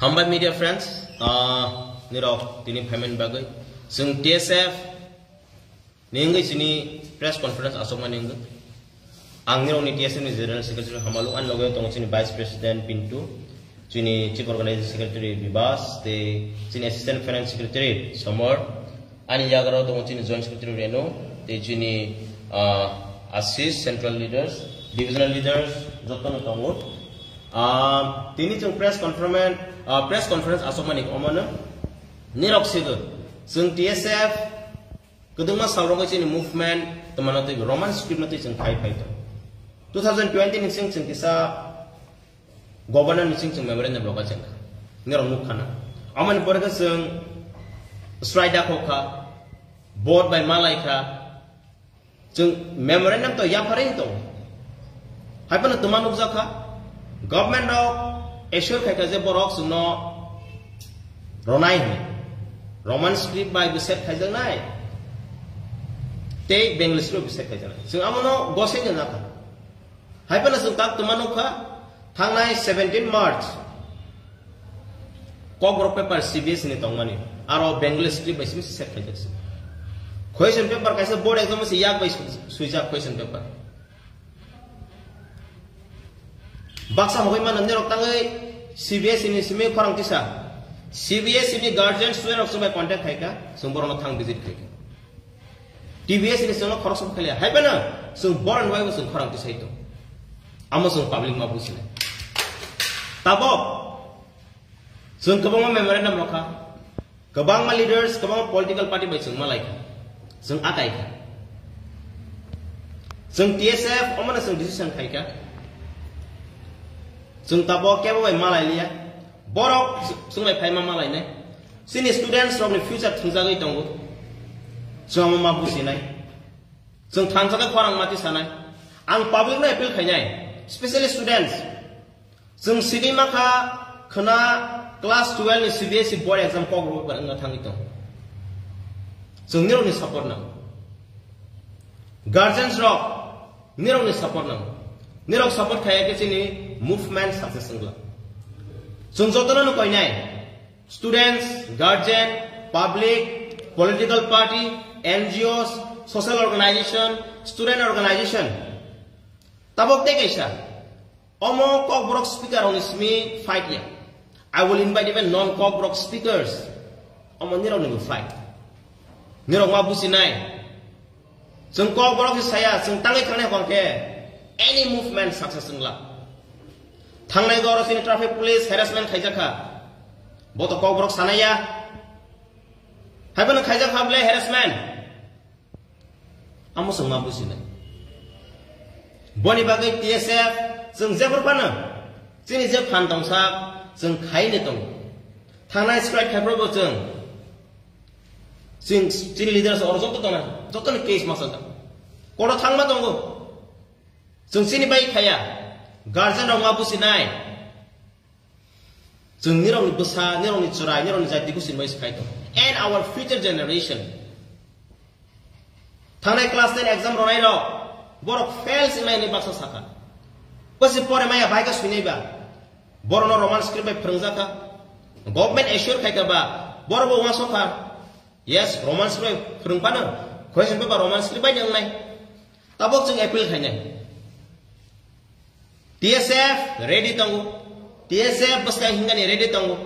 Hambai media friends, nirok tini payment bagai, sung TSF, nenggai sini press conference asoma nenggai, angin ni TSF ni general secretary hamalu an logo tong sini vice president Pintu, sini chief organizing secretary Bibas, te sini assistant finance secretary Somor, ani jagaro tong sini joint secretary Reno, te sini assist central leaders, divisional leaders, joton tongut. Tini chung press conference asomani omana nirok sigo chung TSF keduma salrong ini movement teman itu Roman script nanti chung kai to 2020 ni chung kisa governor ni chung memorandum bloka chung nirok mukhana aman porga chung strida khoka board by malaika chung memorandum to ya paring to haipana teman ukjaka government of assure khaikaje borok suno ronai ni Roman script by biset khaijang nai te Bengali script biset khaijang nai sung amono gose jana ka haipana sung tak tumano kha thangnai 17 March kogrok paper CBS ni tongmani aro Bengali script by biset khaijang question paper kaisa board exam se yak by suija question paper baksa hoi man nero tangai CBS ini simi korang tisa CBS ini guardian student of sampai contact khaika sumborono thang visit khaika TBS ini sono khorok sam khalia hai bana sung born wai sung korang tisa itu amo sung public ma busile tabo sung kabang memorandum lokha kabang ma leaders kabang political party bai sung malai sung atai kha sung TSF omana sung decision khaika sung tabo kebo bai malai liya borok sung lai phai ma malai ne sini students from the future thungjagai tongo sung ma busi nai sung thangjaga khorang mati sanai ang public na appeal khainai especially students sung sini maka khana class 12 ni CBSE board exam ko group bar nga thangi tong sung niro ni support na guardians rock niro ni support na nirok support khaya ke sini movement success ngla sung jotona no koi nai students guardian public political party NGOs social organization student organization tabok de kaisa omo kokbrok speaker on ismi fight ya I will invite even non kokbrok speakers omo nirok ni fight nirok ma busi nai sung kokbrok saya sung tangai khane ko ke any movement success ngla thangnai goro sini traffic police harassment khaijaka boto kokbrok sanaya haibana khaijaka hable harassment amo sungma busina boni bagai TSF sung jefur pana sini je phan tongsa sung khaine tong thangnai strike khabro bo sing leaders or joto case masada kodo thangma tongo sung sini bai khaya guardian rong abu sinai sung nirong ni busa nirong ni churai nirong ni jati kusin bai skai to and our future generation thanai class 10 exam ronai ro borok fails in my ni baksa saka pasi pore maya bai ka sunai ba borono roman script bai phrangja ka government assure khai ka ba borobo wa soka yes roman script phrangpana question paper roman script bai nang nai tabok chung appeal khainai TSF ready tongo TSF basta hingani ready tongo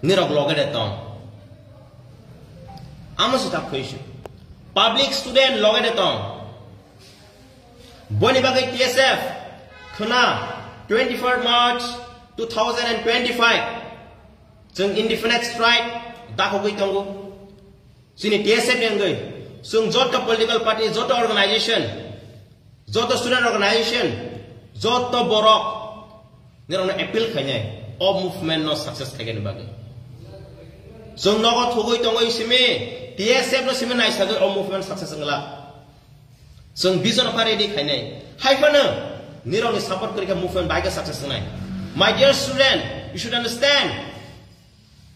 nirok logade tong amo sita question public student logade tong boni bagai TSF khana 24 March 2025 jeng indefinite strike dakho goi tongo sini TSF nengai sung jota political party jota organization jota student organization joto borok nirong na appeal khanya o movement no success thagene bage sung nogo thugoi tongoi simi TSF no simi nai sagai o movement success ngla sung vision of ready khanya haifana nirong ni support karika movement bage success nai my dear student you should understand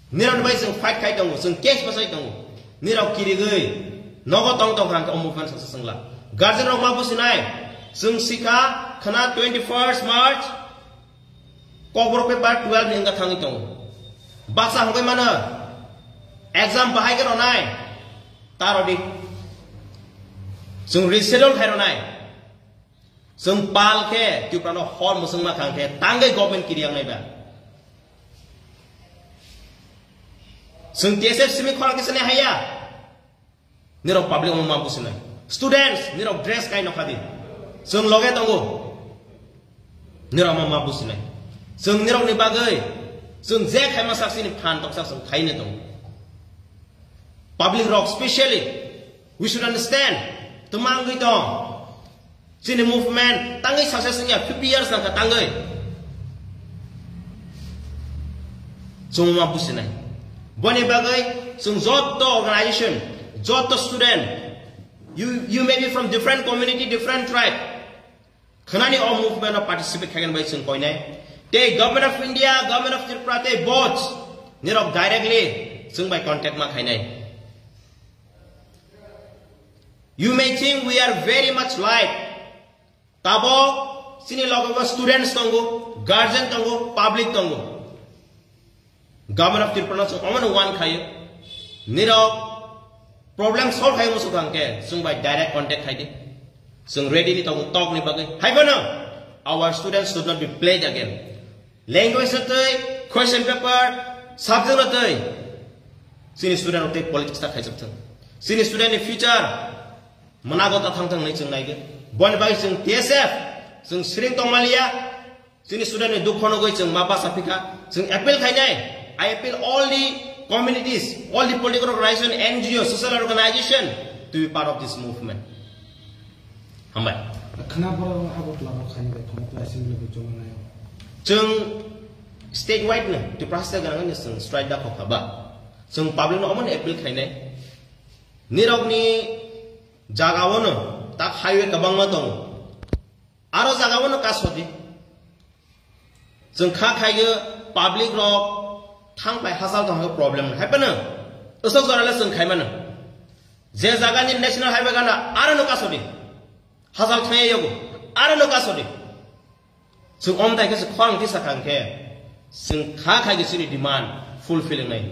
nirong bai sung fight khai tongo sung case pasai tongo nirong kirigei nogo tong tong rang o movement success ngla guardian rok ma businai sung sika khana 21st March Kobro paper 12 ni enggak tangi tong. Baksa hongkai mana? Exam bahai ke ronai. Tarodi. Sung reschedule khai ronai. Sung pal ke tu prano hall musung ma khang ke tanggai government kiriang nai ba. Sung TSF simi khol ke sene haya. Nirok public umum mampu sene. Students nirok dress kai no khadi. Sung loge tonggo. Nirok mampu sene. Sung nirok ni bagai. Sung je khai ma saksi ni phan tok sak sung khai ne tong. Public rock especially we should understand tumang gi tong. Sini movement tangai successnya 50 years nak tangai. Sung mampu sene. Boni bagai sung joto organization, joto student. You may be from different community, different tribe. Khanani all movement of participate kagan by sung koine. They government of India, government of Tripura, they both nirok directly sung by contact ma khainai. You may think we are very much like tabo sini logo students tongo, guardian tongo, public tongo. Government of Tripura sung oman one khayo. Nirok problem solve khayo musu kangke sung by direct contact khaide. Sung ready ni tongo talk ni bagai. Hai bono. Our students should not be played again. Language natai, question paper, subject natai. Sini student natai politics tak khai sabthang. Sini student in future manago ta thang thang nai chung nai ge. Bon bai sung TSF, sung Sring Tongmalia. Sini student ni dukhono goi chung mapa sapika. Sung appeal khai nai. I appeal all the communities, all the political organization, NGO, social organization to be part of this movement. Hambai. Kenapa abot lama khani bai thong tu asim le bujong na yo. Chung statewide na to prasta ganang ni sung strike da khaba. Sung public no amon appeal khai nai. Nirok ni jagawono tak highway kabang ma tong. Aro jagawono kasodi. Sung kha khai ge public rock thang pai hasal tong problem hai pana usok jarala sung khai mana je jaga ni national highway gana aro no kasodi hasal thai yogo aro no kasodi sung om dai ke khwang ti sakang ke sung kha khai ge sini demand fulfilling nai